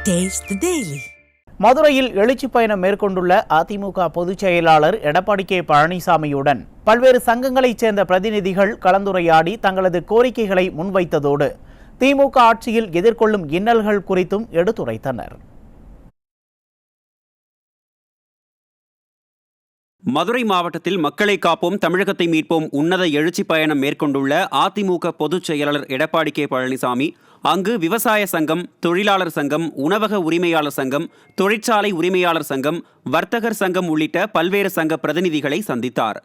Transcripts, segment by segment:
Taste the Daily. மதுரையில் எழுச்சி பயணம் மேற்கொண்டுள்ள அதிமுக பொதுச் செயலாளர் எடப்பாடி கே பழனிசாமியுடன் பல்வேறு சங்கங்களைச் சேர்ந்த பிரதிநிதிகள் கலந்துரையாடி தங்களது கோரிக்கைகளை முன்வைத்ததோடு திமுக ஆட்சியில் எதிர்கொள்ளும் இன்னல்கள் குறித்தும் எடுத்துரைத்தனர். மதுரை மாவட்டத்தில் மக்களை காப்போம் தமிழகத்தை மீட்போம் உன்னத எழுச்சி பயணம் மேற்கொண்டுள்ள அதிமுக பொதுச் செயலாளர் எடப்பாடி கே பழனிசாமி அங்கு விவசாய சங்கம், தொழிலாளர் சங்கம், உணவக உரிமையாளர் சங்கம், தொழிற்சாலை உரிமையாளர் சங்கம், வர்த்தகர் சங்கம் உள்ளிட்ட பல்வேறு சங்க பிரதிநிதிகளை சந்தித்தார்.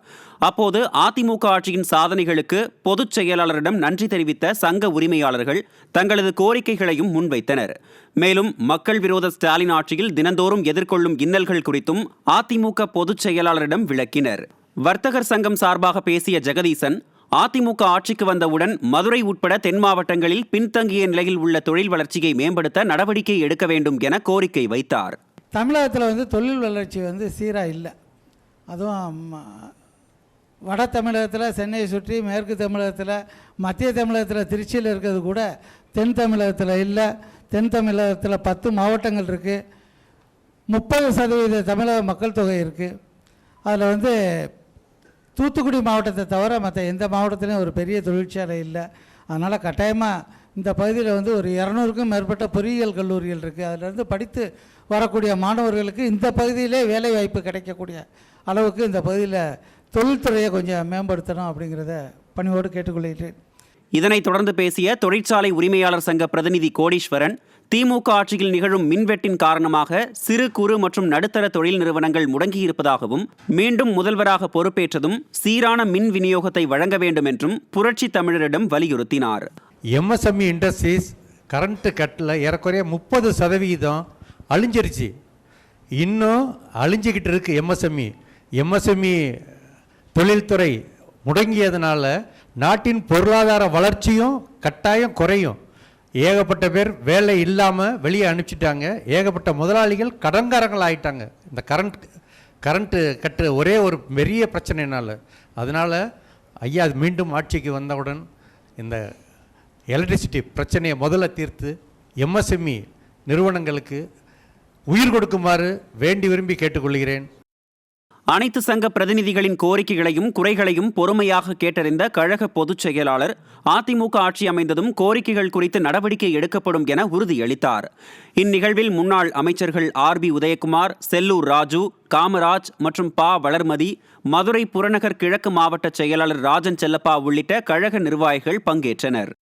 அப்போது அதிமுக ஆட்சியின் சாதனைகளுக்கு பொதுச் செயலாளரிடம் நன்றி தெரிவித்த சங்க உரிமையாளர்கள் தங்களது கோரிக்கைகளையும் முன்வைத்தனர். மேலும் மக்கள் விரோத ஸ்டாலின் ஆட்சியில் தினந்தோறும் எதிர்கொள்ளும் இன்னல்கள் குறித்தும் அதிமுக பொதுச் செயலாளரிடம் விளக்கினர். வர்த்தகர் சங்கம் சார்பாக பேசிய ஜெகதீசன், அதிமுக ஆட்சிக்கு வந்தவுடன் மதுரை உட்பட தென் மாவட்டங்களில் பின்தங்கிய நிலையில் உள்ள தொழில் வளர்ச்சியை மேம்படுத்த நடவடிக்கை எடுக்க வேண்டும் என கோரிக்கை வைத்தார். தமிழகத்தில் தொழில் வளர்ச்சி சீராக இல்லை. அதுவும் வட தமிழகத்தில் சென்னையை சுற்றி, மேற்கு தமிழகத்தில், மத்திய தமிழகத்தில் திருச்சியில் இருக்கிறது கூட தென் தமிழகத்தில் இல்லை. தென் தமிழகத்தில் 10 மாவட்டங்கள் இருக்குது. 30% தமிழக மக்கள் தொகை இருக்குது. அதில் தூத்துக்குடி மாவட்டத்தை தவிர மற்ற எந்த மாவட்டத்திலையும் ஒரு பெரிய தொழிற்சாலை இல்லை. அதனால் கட்டாயமாக இந்த பகுதியில் ஒரு 200க்கும் மேற்பட்ட பொறியியல் கல்லூரிகள் இருக்குது. அதிலிருந்து படித்து வரக்கூடிய மாணவர்களுக்கு இந்த பகுதியிலே வேலை வாய்ப்பு கிடைக்கக்கூடிய அளவுக்கு இந்த பகுதியில் தொழில்துறையை கொஞ்சம் மேம்படுத்தணும் அப்படிங்கிறத பணிவோடு கேட்டுக்கொள்கிறேன். இதனைத் தொடர்ந்து பேசிய தொழிற்சாலை உரிமையாளர் சங்க பிரதிநிதி கோடீஸ்வரன், திமுக ஆட்சியில் நிகழும் மின்வெட்டின் காரணமாக சிறு குறு மற்றும் நடுத்தர தொழில் நிறுவனங்கள் முடங்கியிருப்பதாகவும் மீண்டும் முதல்வராக பொறுப்பேற்றதும் சீரான மின் விநியோகத்தை வழங்க வேண்டும் என்றும் புரட்சி தமிழரிடம் வலியுறுத்தினார். எம்எஸ்எம்இ இண்டஸ்ட்ரீஸ் கரண்ட் கட்டில் ஏறக்குறைய 30% அழிஞ்சிருச்சு. இன்னும் அழிஞ்சிக்கிட்டு இருக்கு. எம்எஸ்எம்இ தொழில்துறை முடங்கியதுனால நாட்டின் பொருளாதார வளர்ச்சியும் கட்டாயம் குறையும். ஏகப்பட்ட பேர் வேலை இல்லாமல் வெளியே அனுப்பிச்சிட்டாங்க. ஏகப்பட்ட முதலாளிகள் கடன்காரங்கள் ஆகிட்டாங்க இந்த கரண்ட்டு கட்டு ஒரே ஒரு பெரிய பிரச்சனைனால. அதனால் ஐயா மீண்டும் ஆட்சிக்கு வந்தவுடன் இந்த எலக்ட்ரிசிட்டி பிரச்சனையை முதல்ல தீர்த்து எம்எஸ்எம்இ நிறுவனங்களுக்கு உயிர் கொடுக்குமாறு வேண்டி விரும்பி கேட்டுக்கொள்கிறேன். அனைத்து சங்க பிரதிநிதிகளின் கோரிக்கைகளையும் குறைகளையும் பொறுமையாக கேட்டறிந்த கழக பொதுச் செயலாளர் அதிமுக ஆட்சி அமைந்ததும் கோரிக்கைகள் குறித்து நடவடிக்கை எடுக்கப்படும் என உறுதியளித்தார். இந்நிகழ்வில் முன்னாள் அமைச்சர்கள் RB உதயகுமார், செல்லூர் ராஜு, காமராஜ் மற்றும் வளர்மதி, மதுரை புறநகர் கிழக்கு மாவட்ட செயலாளர் ராஜன் செல்லப்பா உள்ளிட்ட கழக நிர்வாகிகள் பங்கேற்றனர்.